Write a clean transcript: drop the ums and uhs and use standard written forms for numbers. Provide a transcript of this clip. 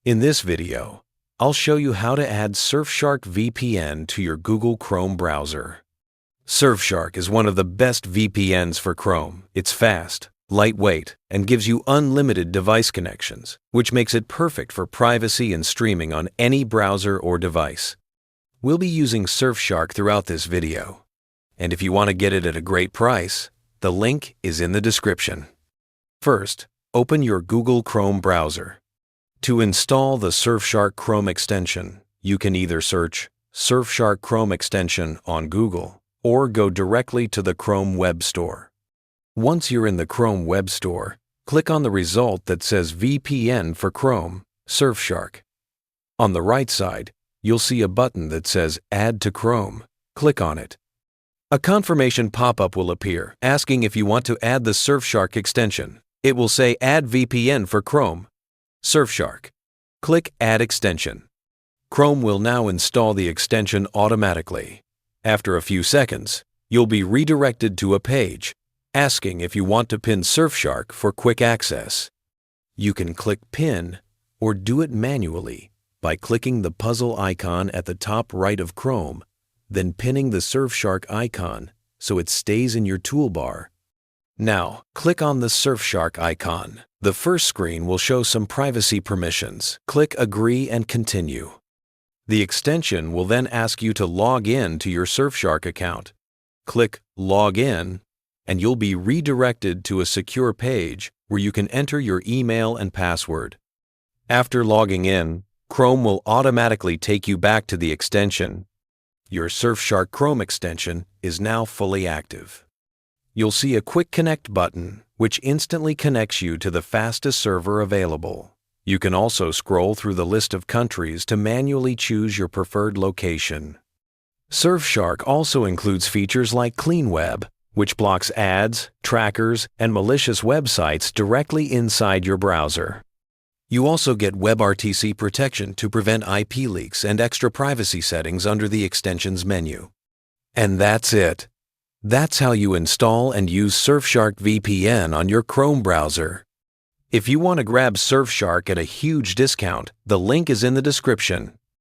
In this video, I'll show you how to add Surfshark VPN to your Google Chrome browser. Surfshark is one of the best VPNs for Chrome. It's fast, lightweight, and gives you unlimited device connections, which makes it perfect for privacy and streaming on any browser or device. We'll be using Surfshark throughout this video. And if you want to get it at a great price, the link is in the description. First, open your Google Chrome browser. To install the Surfshark Chrome extension, you can either search Surfshark Chrome extension on Google or go directly to the Chrome Web Store. Once you're in the Chrome Web Store, click on the result that says VPN for Chrome, Surfshark. On the right side, you'll see a button that says Add to Chrome. Click on it. A confirmation pop-up will appear asking if you want to add the Surfshark extension. It will say Add VPN for Chrome, Surfshark. Click Add Extension. Chrome will now install the extension automatically. After a few seconds, you'll be redirected to a page asking if you want to pin Surfshark for quick access. You can click Pin or do it manually by clicking the puzzle icon at the top right of Chrome, then pinning the Surfshark icon so it stays in your toolbar. Now, click on the Surfshark icon. The first screen will show some privacy permissions. Click Agree and Continue. The extension will then ask you to log in to your Surfshark account. Click Log In, and you'll be redirected to a secure page where you can enter your email and password. After logging in, Chrome will automatically take you back to the extension. Your Surfshark Chrome extension is now fully active. You'll see a Quick Connect button, which instantly connects you to the fastest server available. You can also scroll through the list of countries to manually choose your preferred location. Surfshark also includes features like Clean Web, which blocks ads, trackers, and malicious websites directly inside your browser. You also get WebRTC protection to prevent IP leaks and extra privacy settings under the extensions menu. And that's it. That's how you install and use Surfshark VPN on your Chrome browser. If you want to grab Surfshark at a huge discount, the link is in the description.